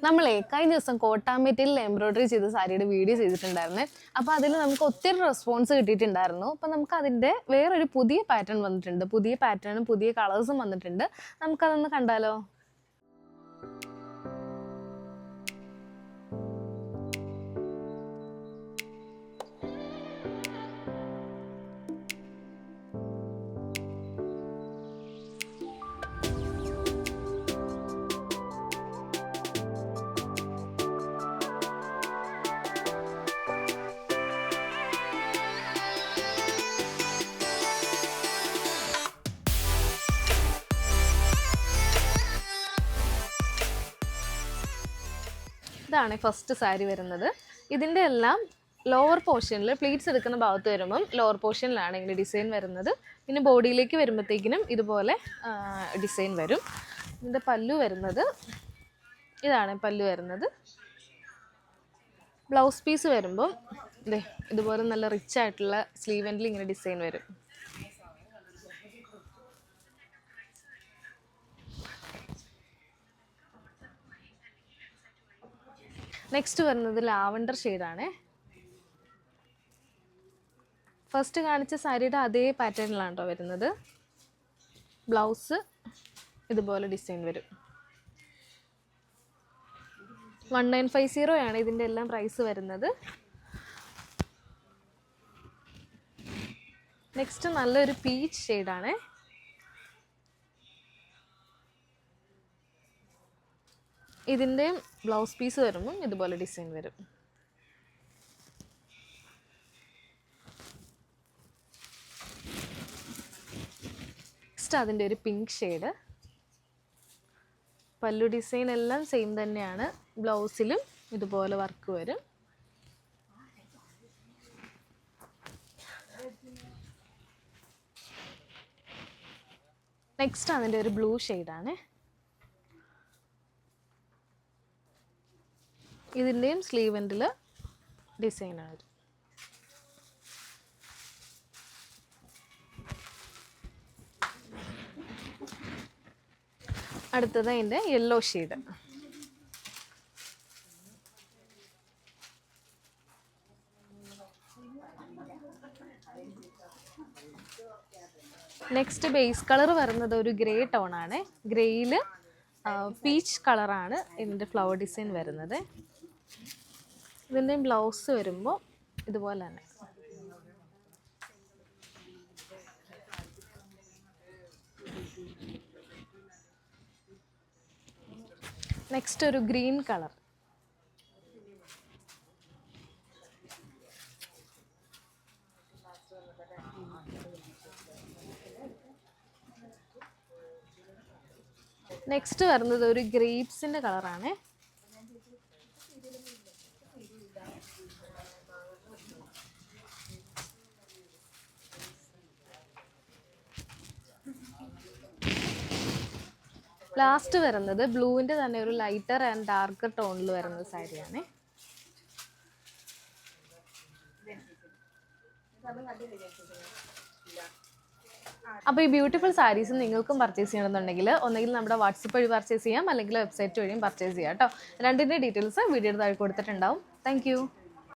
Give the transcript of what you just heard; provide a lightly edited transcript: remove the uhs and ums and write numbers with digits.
നമ്മളെ കഴിഞ്ഞ ദിവസം കോട്ടാമ്പേറ്റയിൽ എംബ്രോയിഡറി ചെയ്ത സാരിയുടെ വീഡിയോ ചെയ്തിട്ടുണ്ടായിരുന്നേ. അപ്പോൾ അതിൽ നമുക്ക് ഒത്തിരി റെസ്പോൺസ് കിട്ടിയിട്ടുണ്ടായിരുന്നു. അപ്പോൾ നമുക്ക് അതിൻ്റെ വേറൊരു പുതിയ പാറ്റേൺ വന്നിട്ടുണ്ട്. പുതിയ പാറ്റേണും പുതിയ കളേഴ്സും വന്നിട്ടുണ്ട്. നമുക്കതൊന്ന് കണ്ടാലോ? ഇതാണ് ഫസ്റ്റ് സാരി വരുന്നത്. ഇതിൻ്റെ എല്ലാം ലോവർ പോർഷനിൽ പ്ലീറ്റ്സ് എടുക്കുന്ന ഭാഗത്ത് വരുമ്പം ലോവർ പോർഷനിലാണ് ഇങ്ങനെ ഡിസൈൻ വരുന്നത്. പിന്നെ ബോഡിയിലേക്ക് വരുമ്പോഴത്തേക്കിനും ഇതുപോലെ ഡിസൈൻ വരും. ഇതിൻ്റെ പല്ലു വരുന്നത് ഇതാണ് പല്ലു വരുന്നത്. ബ്ലൗസ് പീസ് വരുമ്പം ഇതുപോലെ നല്ല റിച്ച് ആയിട്ടുള്ള സ്ലീവ് എൻഡിൽ ഇങ്ങനെ ഡിസൈൻ വരും. നെക്സ്റ്റ് വരുന്നത് ലാവണ്ടർ ഷെയ്ഡാണ്. ഫസ്റ്റ് കാണിച്ച സാരിയുടെ അതേ പാറ്റേണിലാണ് കേട്ടോ വരുന്നത്. ബ്ലൗസ് ഇതുപോലെ ഡിസൈൻ വരും. 1950 ആണ് ഇതിൻ്റെ എല്ലാം പ്രൈസ് വരുന്നത്. നെക്സ്റ്റ് നല്ലൊരു പീച്ച് ഷെയ്ഡാണ്. ഇതിൻ്റെയും ബ്ലൗസ് പീസ് വരുമ്പം ഇതുപോലെ ഡിസൈൻ വരും. നെക്സ്റ്റ് അതിൻ്റെ ഒരു പിങ്ക് ഷെയ്ഡ്. പല്ലു ഡിസൈൻ എല്ലാം സെയിം തന്നെയാണ്. ബ്ലൗസിലും ഇതുപോലെ വർക്ക് വരും. നെക്സ്റ്റ് അതിൻ്റെ ഒരു ബ്ലൂ ഷെയ്ഡാണ്. ഇതിൻ്റെയും സ്ലീവ് എൻഡിൽ ഡിസൈനാണ്. അടുത്തത് അതിൻ്റെ yellow shade. Next base colour വരുന്നത് ഒരു ഗ്രേ ടോണാണ്. ഗ്രേയിൽ പീച്ച് കളറാണ് ഇതിൻ്റെ ഫ്ലവർ ഡിസൈൻ വരുന്നത്. ഇതിൻ്റെ ബ്ലൗസ് വരുമ്പോൾ ഇതുപോലെ തന്നെ. നെക്സ്റ്റ് ഒരു ഗ്രീൻ കളർ. നെക്സ്റ്റ് വരുന്നത് ഒരു ഗ്രേപ്സിൻ്റെ കളറാണ്. ലാസ്റ്റ് വരുന്നത് ബ്ലൂവിൻ്റെ തന്നെ ഒരു ലൈറ്റർ ആൻഡ് ഡാർക്കർ ടോണിൽ വരുന്ന സാരിയാണ്. അപ്പോൾ ഈ ബ്യൂട്ടിഫുൾ സാരീസ് നിങ്ങൾക്കും പർച്ചേസ് ചെയ്യണമെന്നുണ്ടെങ്കിൽ ഒന്നെങ്കിൽ നമ്മുടെ വാട്സപ്പ് വഴി പർച്ചേസ് ചെയ്യാം, അല്ലെങ്കിൽ വെബ്സൈറ്റ് വഴിയും പർച്ചേസ് ചെയ്യാം കേട്ടോ. രണ്ടിൻ്റെ ഡീറ്റെയിൽസ് വീഡിയോയുടെ താഴെ കൊടുത്തിട്ടുണ്ടാവും. താങ്ക്